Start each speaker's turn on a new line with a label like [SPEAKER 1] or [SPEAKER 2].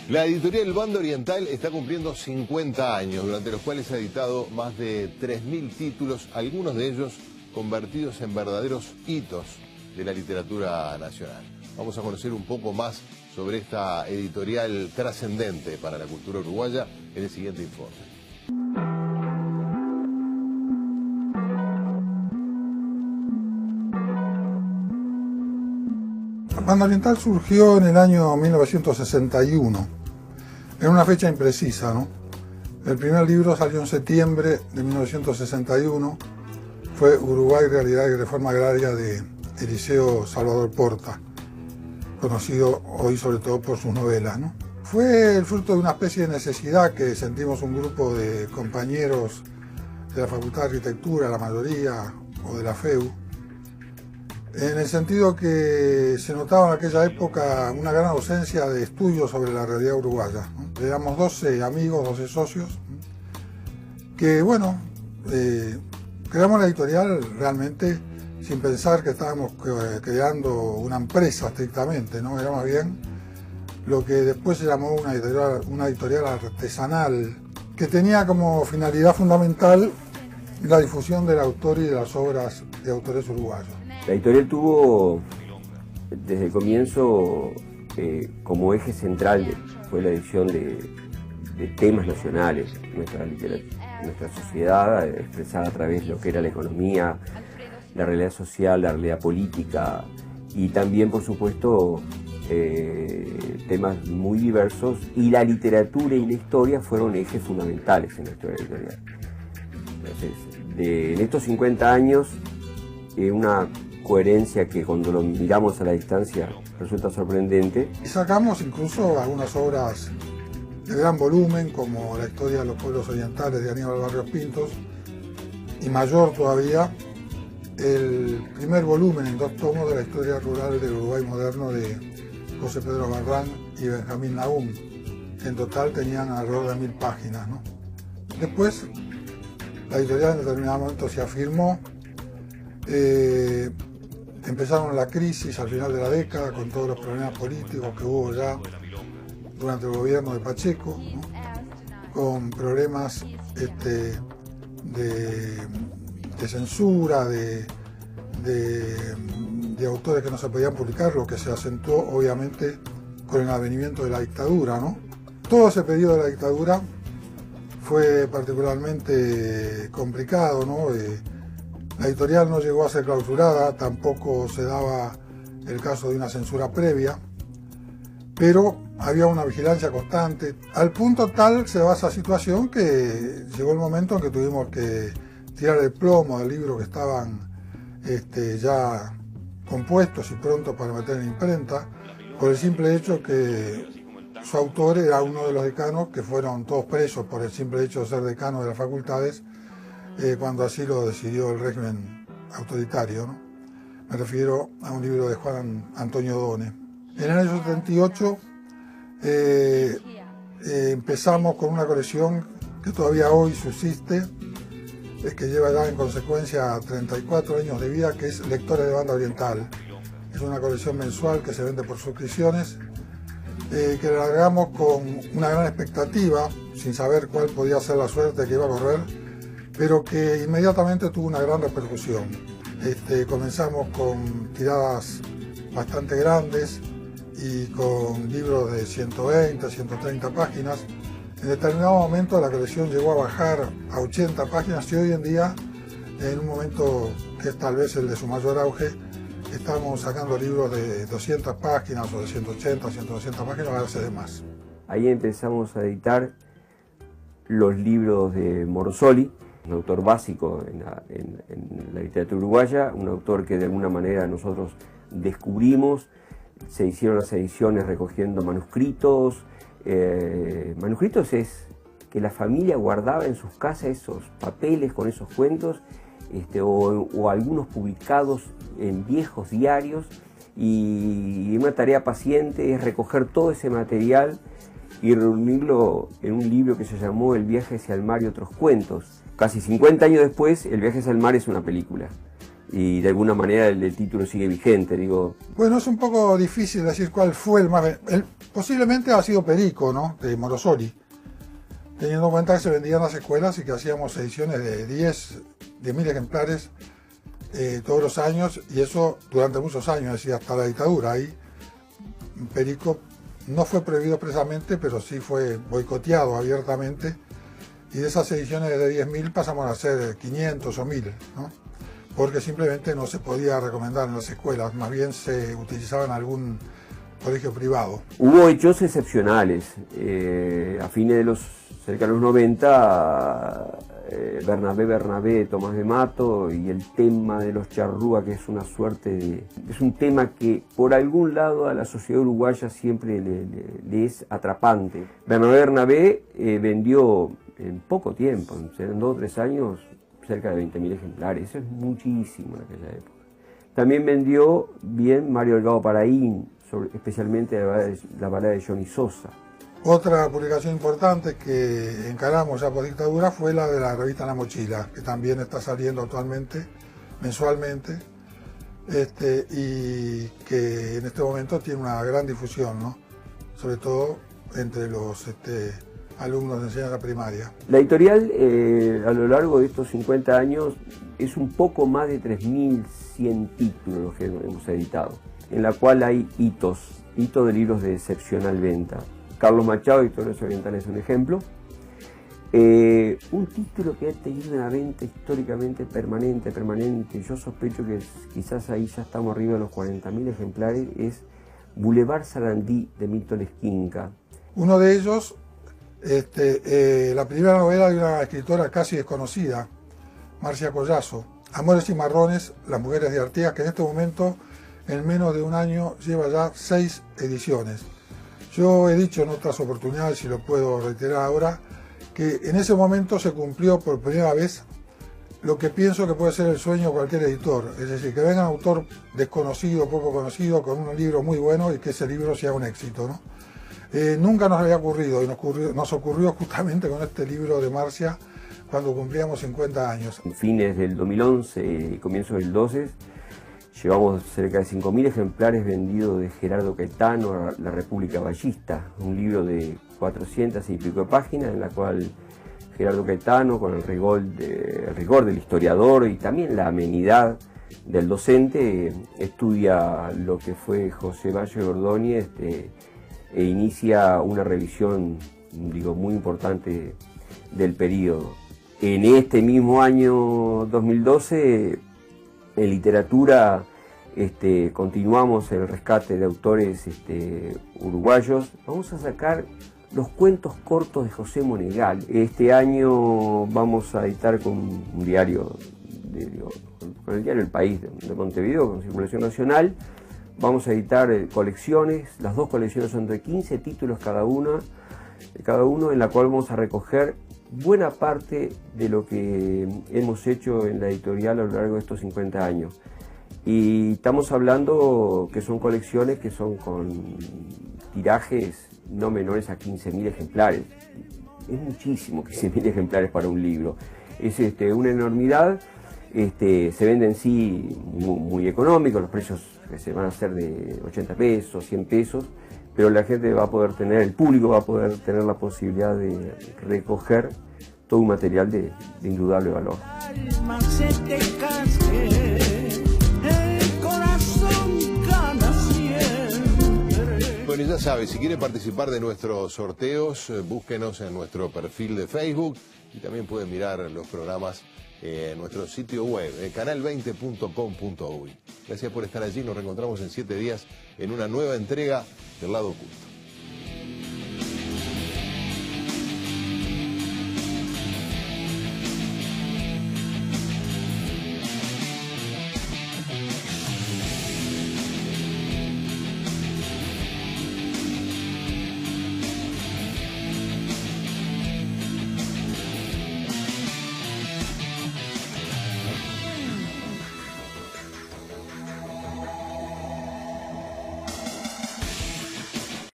[SPEAKER 1] La editorial Banda Oriental está cumpliendo 50 años, durante los cuales ha editado más de 3.000 títulos, algunos de ellos convertidos en verdaderos hitos de la literatura nacional. Vamos a conocer un poco más sobre esta editorial trascendente para la cultura uruguaya en el siguiente informe.
[SPEAKER 2] Banda Oriental surgió en el año 1961, en una fecha imprecisa, ¿no? El primer libro salió en septiembre de 1961, fue Uruguay, Realidad y Reforma Agraria de Eliseo Salvador Porta, conocido hoy sobre todo por sus novelas, ¿no? Fue el fruto de una especie de necesidad que sentimos un grupo de compañeros de la Facultad de Arquitectura, la mayoría, o de la FEU, en el sentido que se notaba en aquella época una gran ausencia de estudios sobre la realidad uruguaya, ¿no? Éramos 12 amigos, 12 socios, que bueno, creamos la editorial realmente sin pensar que estábamos creando una empresa estrictamente, ¿no? Era más bien lo que después se llamó una editorial artesanal, que tenía como finalidad fundamental la difusión del autor y de las obras de autores uruguayos.
[SPEAKER 3] La editorial tuvo desde el comienzo como eje central fue la edición de temas nacionales, nuestra sociedad expresada a través de lo que era la economía, la realidad social, la realidad política y también, por supuesto, temas muy diversos, y la literatura y la historia fueron ejes fundamentales en nuestra editorial. Entonces, en estos 50 años, una coherencia que cuando lo miramos a la distancia resulta sorprendente.
[SPEAKER 2] Y sacamos incluso algunas obras de gran volumen, como La historia de los pueblos orientales de Aníbal Barrios Pintos, y mayor todavía, el primer volumen en 2 tomos de la historia rural del Uruguay moderno de José Pedro Barrán y Benjamín Nahum. En total tenían alrededor de 1000 páginas, ¿no? Después, la editorial en determinado momento se afirmó. Empezaron la crisis al final de la década con todos los problemas políticos que hubo ya durante el gobierno de Pacheco, ¿no? Con problemas de censura, de autores que no se podían publicar, lo que se acentuó obviamente con el advenimiento de la dictadura, ¿no? Todo ese periodo de la dictadura fue particularmente complicado, ¿no? La editorial no llegó a ser clausurada, tampoco se daba el caso de una censura previa, pero había una vigilancia constante. Al punto tal se daba esa situación que llegó el momento en que tuvimos que tirar el plomo del libro que estaban ya compuestos y prontos para meter en imprenta, por el simple hecho que su autor era uno de los decanos que fueron todos presos por el simple hecho de ser decanos de las facultades, cuando así lo decidió el régimen autoritario, ¿no? Me refiero a un libro de Juan Antonio Done. En el año 78 empezamos con una colección que todavía hoy subsiste, que lleva ya en consecuencia 34 años de vida, que es Lectores de Banda Oriental. Es una colección mensual que se vende por suscripciones, que la largamos con una gran expectativa, sin saber cuál podía ser la suerte que iba a correr, pero que inmediatamente tuvo una gran repercusión. Comenzamos con tiradas bastante grandes y con libros de 120, 130 páginas. En determinado momento la colección llegó a bajar a 80 páginas y hoy en día, en un momento que es tal vez el de su mayor auge, estamos sacando libros de 200 páginas o de 180, 160 páginas, a veces de más.
[SPEAKER 3] Ahí empezamos a editar los libros de Morosoli, un autor básico en la literatura uruguaya, un autor que de alguna manera nosotros descubrimos. Se hicieron las ediciones recogiendo manuscritos. Manuscritos es que la familia guardaba en sus casas esos papeles con esos cuentos, o algunos publicados en viejos diarios, y una tarea paciente es recoger todo ese material y reunirlo en un libro que se llamó El viaje hacia el mar y otros cuentos. Casi 50 años después, El viaje hacia el mar es una película. y de alguna manera el título sigue vigente, digo.
[SPEAKER 2] Bueno, es un poco difícil decir cuál fue el más... posiblemente ha sido Perico, ¿no?, de Morosoli, teniendo en cuenta que se vendían las escuelas y que hacíamos ediciones de 10.000 ejemplares todos los años, y eso durante muchos años, es decir, hasta la dictadura. Ahí Perico no fue prohibido expresamente, pero sí fue boicoteado abiertamente, y de esas ediciones de 10.000 pasamos a hacer 500 o 1.000, ¿no?, porque simplemente no se podía recomendar en las escuelas, más bien se utilizaba en algún colegio privado.
[SPEAKER 3] Hubo hechos excepcionales. A fines de cerca de los 90, Bernabé, Tomás de Mato, y el tema de los charrúa, que es una suerte de... Es un tema que por algún lado a la sociedad uruguaya siempre le es atrapante. Bernabé vendió en poco tiempo, en 2 o 3 años, cerca de 20.000 ejemplares. Eso es muchísimo en aquella época. También vendió bien Mario Delgado Paraín, especialmente la balada de Johnny Sosa.
[SPEAKER 2] Otra publicación importante que encaramos ya por dictadura fue la de la revista La Mochila, que también está saliendo actualmente, mensualmente, y que en este momento tiene una gran difusión, ¿no?, sobre todo entre los alumnos de enseñanza primaria.
[SPEAKER 3] La editorial a lo largo de estos 50 años es un poco más de 3.100 títulos los que hemos editado, en la cual hay hitos de libros de excepcional venta. Carlos Machado, Historias Orientales, es un ejemplo. Un título que ha tenido una venta históricamente permanente, yo sospecho que quizás ahí ya estamos arriba de los 40.000 ejemplares, es Boulevard Sarandí, de Milton Esquinca.
[SPEAKER 2] Uno de ellos, la primera novela de una escritora casi desconocida, Marcia Collazo, Amores y Marrones, Las Mujeres de Artigas, que en este momento, en menos de un año, lleva ya 6 ediciones. Yo he dicho en otras oportunidades, y lo puedo reiterar ahora, que en ese momento se cumplió por primera vez lo que pienso que puede ser el sueño de cualquier editor, es decir, que venga un autor desconocido, poco conocido, con un libro muy bueno y que ese libro sea un éxito, ¿no? Nunca nos había ocurrido, y nos ocurrió justamente con este libro de Marcia cuando cumplíamos 50 años.
[SPEAKER 3] En fines del 2011 y comienzos del 12, llevamos cerca de 5.000 ejemplares vendidos de Gerardo Caetano, La República Ballista, un libro de 400 y pico de páginas, en la cual Gerardo Caetano, con el rigor del historiador y también la amenidad del docente, estudia lo que fue José Valle de Ordóñez e inicia una revisión, muy importante del periodo. En este mismo año 2012, en literatura, continuamos el rescate de autores uruguayos. Vamos a sacar los cuentos cortos de José Monegal. Este año vamos a editar con un diario, con el diario El País de Montevideo, con circulación nacional. Vamos a editar colecciones, las 2 colecciones son de 15 títulos cada uno, en la cual vamos a recoger buena parte de lo que hemos hecho en la editorial a lo largo de estos 50 años. Y estamos hablando que son colecciones que son con tirajes no menores a 15.000 ejemplares. Es muchísimo 15.000 ejemplares para un libro. Es una enormidad. Se vende en sí muy económico, los precios que se van a hacer de 80 pesos, 100 pesos, pero la gente va a poder tener, el público va a poder tener la posibilidad de recoger todo un material de indudable valor.
[SPEAKER 1] Bueno, y ya sabe, si quiere participar de nuestros sorteos, búsquenos en nuestro perfil de Facebook y también pueden mirar los programas en nuestro sitio web, canal20.com.uy. Gracias por estar allí, nos reencontramos en 7 días en una nueva entrega del Lado Oculto.